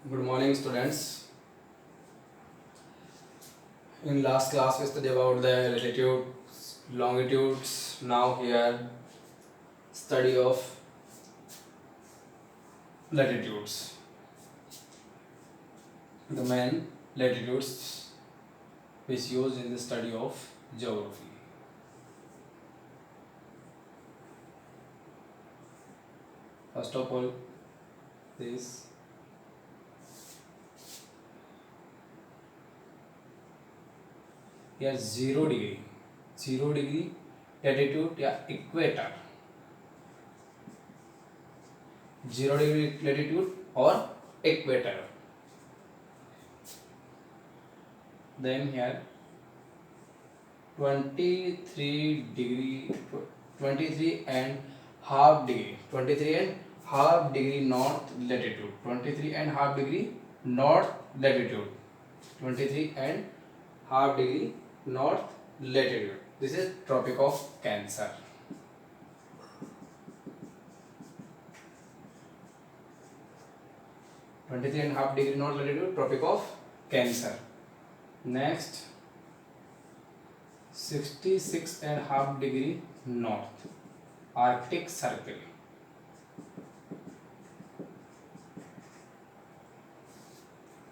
Good morning, students. In last class, we studied about the latitudes, longitudes. Now here, study of latitudes. The main latitudes which used in the study of geography. First of all, this here 0 degree latitude या equator 0 degree latitude और equator. Then here 23 degree 23 and half degree 23 and half degree north latitude 23 and half degree north latitude 23 and half degree north latitude. This is Tropic of Cancer. (23 and half degree north latitude) Tropic of Cancer. Next, 66 and half degree north Arctic Circle.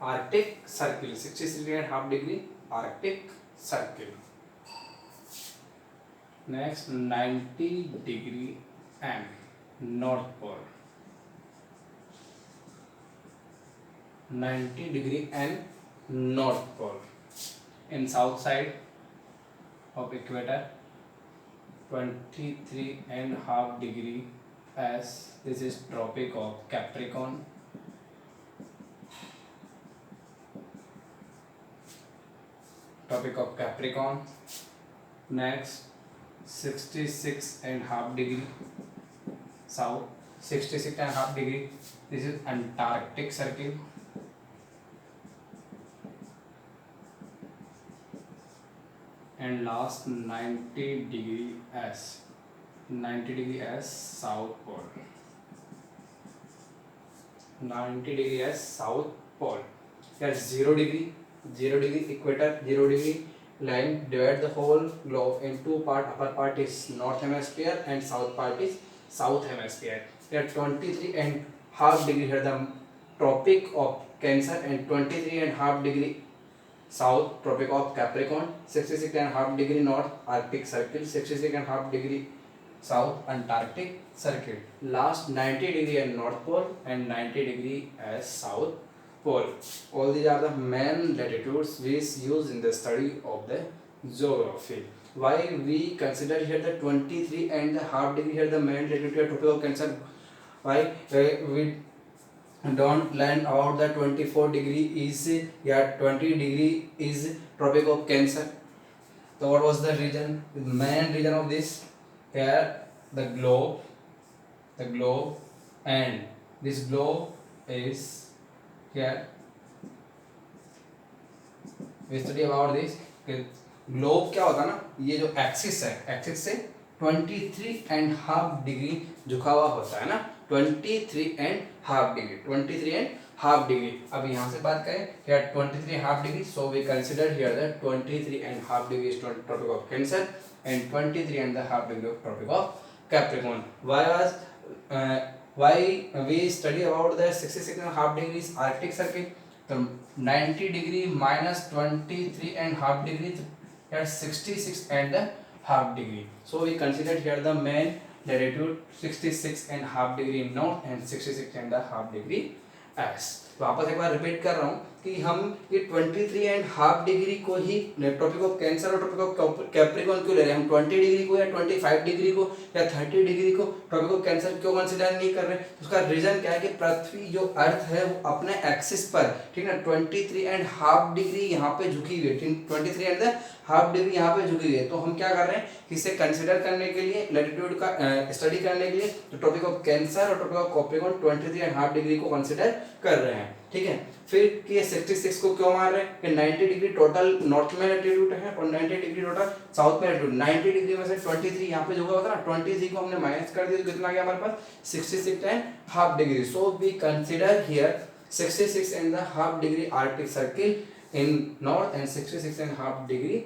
Arctic Circle 66 and half degree Arctic Circle. Next, 90 degree and North Pole. 90 degree and North Pole. In south side of equator, 23 and half degree S. This is Tropic of Capricorn. Tropic of Capricorn. Next, 66 and half degree south. 66 and half degree. This is Antarctic Circle. And last 90 degree S. 90 degree S South Pole. 90 degree S South Pole. Here 0 degree equator, 0 degree line divide the whole globe in two part. Upper part is north hemisphere and south part is south hemisphere. Here 23 and half degree here the Tropic of Cancer and 23 and half degree south Tropic of Capricorn. 66 and half degree north Arctic Circle. 66 and half degree south Antarctic Circle. Last 90 degree and North Pole and 90 degree as South Pole. All these are the main latitudes which used in the study of the geography. Why we consider here the 23 and the half degree here the main latitude here Tropic of Cancer? Why we don't learn about the 24 degree is 20 degree is Tropic of Cancer? So what was the reason? The main reason of this here the globe and this globe is here. We study about this globe क्या होता है ना, ये जो axis है axis से 23 and half degree झुका हुआ होता है ना, 23 एंड हाफ डिग्री. अब यहाँ से बात करें here 23 half degree, so we consider here that 23 and half degree is Tropic of Cancer and 23 and the half degree of Tropic of Capricorn. Why we study about the 66 and half degrees Arctic Circle? So 90 degree minus 23 and half degree here 66 and the half degree. So we consider here the main latitude 66 and half degree north and 66 and the half degree S. वापस एक बार repeat कर रहा हूँ कि हम ये 23 and half degree को ही tropic of Cancer और ट्रॉपिक ऑफ कैप्रिकॉर्न क्यों ले रहे हैं हम? 20 डिग्री को या 25 डिग्री को या 30 डिग्री को ट्रॉपिक ऑफ कैंसर क्यों कंसीडर नहीं कर रहे? उसका रीजन क्या है कि पृथ्वी जो अर्थ है वो अपने एक्सिस पर, ठीक है, 23 एंड हाफ डिग्री यहाँ पे झुकी हुई है, 23 एंड द हाफ डिग्री यहाँ पे झुकी हुई है. तो हम क्या कर रहे हैं, इसे कंसिडर करने के लिए लैटिट्यूड का स्टडी करने के लिए तो ट्रॉपिक ऑफ कैंसर और Tropic of Capricorn 23 and half degree को कंसिडर कर रहे हैं. ठीक है, फिर कि ये 66 को क्यों मार रहे हैं कि 90 डिग्री टोटल नॉर्थ में लैटिट्यूड है और 90 डिग्री टोटल साउथ में लैटिट्यूड. 90 डिग्री में से 23 यहाँ पे जो होगा ना, 23 को हमने माइनस कर दिया तो कितना आ गया हमारे पास 66 and half degree. So we consider here 66 and the half degree Arctic Circle in north and 66 and half degree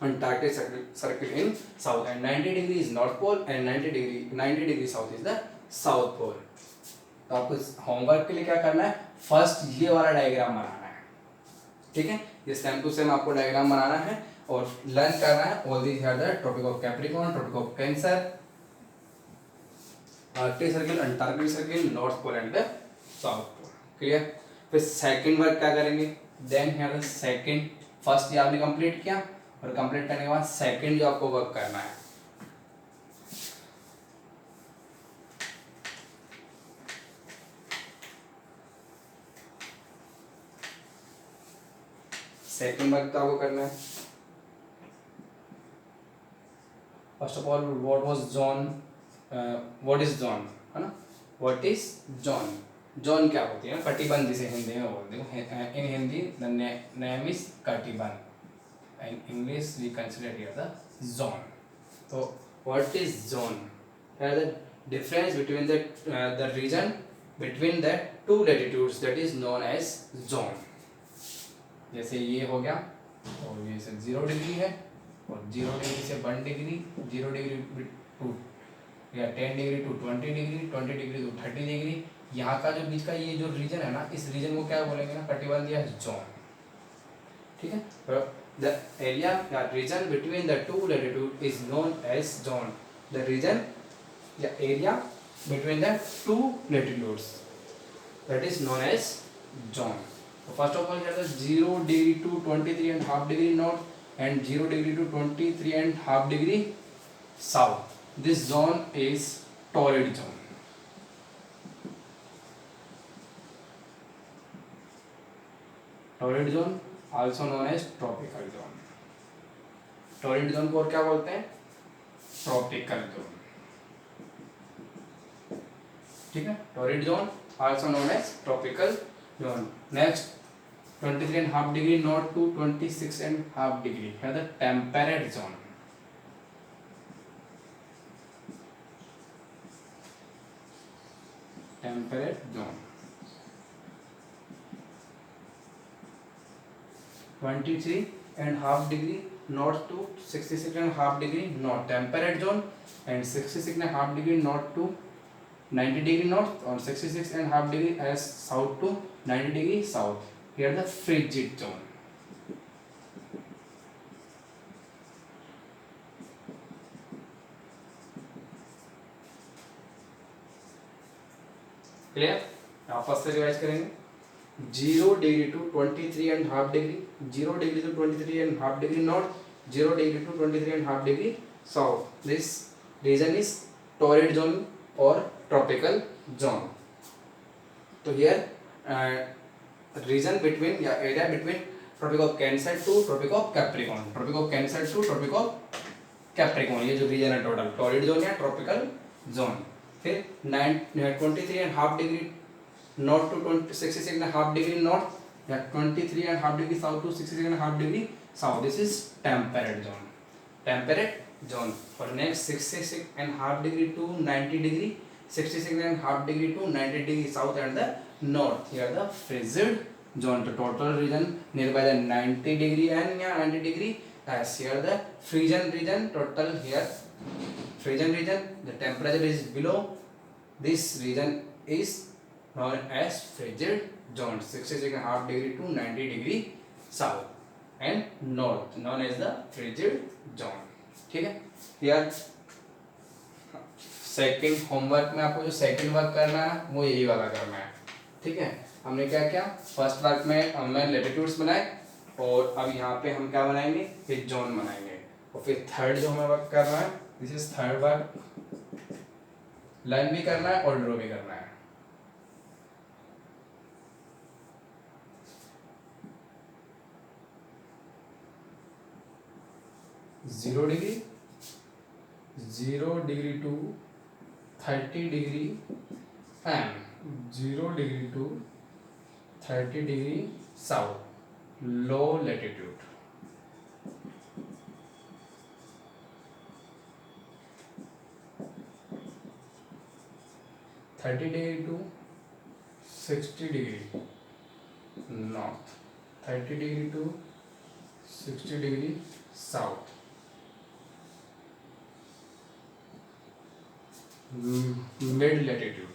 Antarctic circle in south, and 90 degree is North Pole and 90 degree south is the South Pole. तो आपको homework के लिए क्या करना है, first ये वाला diagram बनाना है, ठीक है। ये सेम टू सेम आपको डायग्राम बनाना है और लर्न करना है all these are the Tropic of Capricorn, Tropic of Cancer, Arctic Circle, Antarctic Circle, North Pole and the South Pole. Clear. फिर सेकंड वर्क क्या करेंगे, then here the second, first ये आपने कंप्लीट किया और कंप्लीट करने के बाद सेकंड जो आपको वर्क करना है, सेकंड वर्क तो आपको करना है, first of all what was zone, what is zone, है ना, व्हाट इज जोन, जोन क्या होती है, कटिबंध जिसे हिंदी में बोलते हैं, इन हिंदी द नेम इज कटिबंध, in English we consider here the zone. So what is zone? Here the difference between the region between the two latitudes, that is known as zone. जैसे ये हो गया और ये से 0 डिग्री है और 0 डिग्री से 1 डिग्री, 0 डिग्री टू या 10 degree to 20 degree, 20 degree to 30 degree, यहाँ का जो बीच का ये जो रीजन है ना, इस रीजन को क्या बोलेंगे ना, कटिबंध या जोन, ठीक है। The area or region between the two latitude is known as zone. The region, the area between the two latitudes, that is known as zone. So first of all, here the 0 degree to 23 and half degree north and 0 degree to 23 and half degree south. This zone is torrid zone. Torrid zone also known as tropical zone. Torrid zone को और क्या बोलते हैं, tropical zone, ठीक है। Torrid zone also known as tropical zone. Next 23 and half degree north to 26 and half degree, here the temperate zone. Temperate zone. 23 and half degree north to 66 and half degree north, temperate zone, and 66 and half degree north to 90 degree north or 66 and half degree as south to 90 degree south, here the frigid zone. Clear. आपस से revise करेंगे, 0 degree to 23 and half degree, 0 degree to 23 and half degree north, 0 degree to 23 and half degree south. This region is torrid zone or tropical zone. So here region between या area between tropic of Cancer to tropic of Capricorn, tropic of Cancer to tropic of Capricorn, ये जो region है total torrid zone या tropical zone. फिर 23 and half degree north to 66 and half degree north, या 23 and half degree south to 66 and half degree south. This is temperate zone. Temperate zone. For next 66 and half degree to 90 degree, 66 and half degree to 90 degree south and the north. Here the frigid zone. The total region nearby the 90 degree and 90 degree. As here the frisian region. Total here frisian region. The temperature is below. This region is known as frigid zone, 66 and half degree to 90 degree south and north, known as the frigid zone. ठीक है। यार second homework में आपको जो second work करना है वो यही वाला करना है, ठीक है। हमने क्या किया, फर्स्ट वर्क में हमने लैटिट्यूड्स बनाए और अब यहाँ पे हम क्या बनाएंगे, फिर जोन बनाएंगे, और फिर थर्ड जो हमें वर्क करना है, this is third work, learn भी करना है और ड्रॉ भी करना है। 0 degree, 0 degree to 30 degree and 0 degree to 30 degree south, low latitude. (30 degree to 60 degree north, 30 degree to 60 degree south. Mid latitude,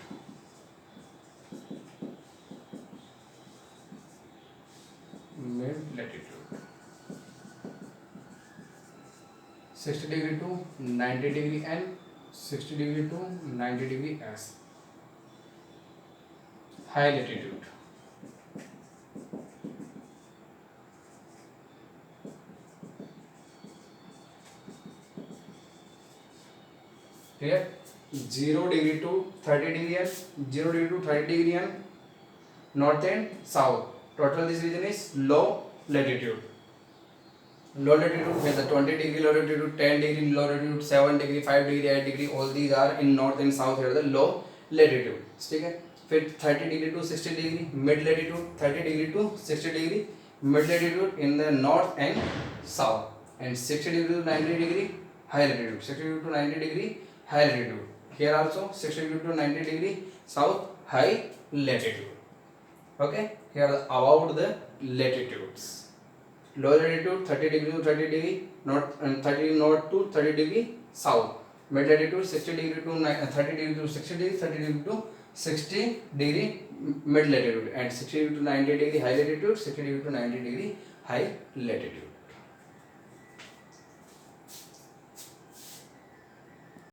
mid latitude, 60 degree to 90 degree N, 60 degree to 90 degree S. High latitude, here 0 degree to 30 degree N, 0 degree to 30 degree N, north and south. Total this region is low latitude. Low latitude means the 20 degree low latitude, 10 degree low latitude, 7 degree, 5 degree, 8 degree, all these are in north and south. Here the low latitude. ठीक है. फिर 30 degree to 60 degree mid latitude, 30 degree to 60 degree mid latitude in the north and south, and 60 degree to 90 degree high latitude, 60 degree to 90 degree high latitude. Here also 60 degree to 90 degree south high latitude. Okay, here about the latitudes. Low latitude 30 degree to 30 degree north, and 30 north to 30 degree south. Mid latitude 60 degree to 30 degree to 60 degree, 30 degree to 60 degree mid latitude, and 60 degree to 90 degree high latitude, 60 degree to 90 degree high latitude.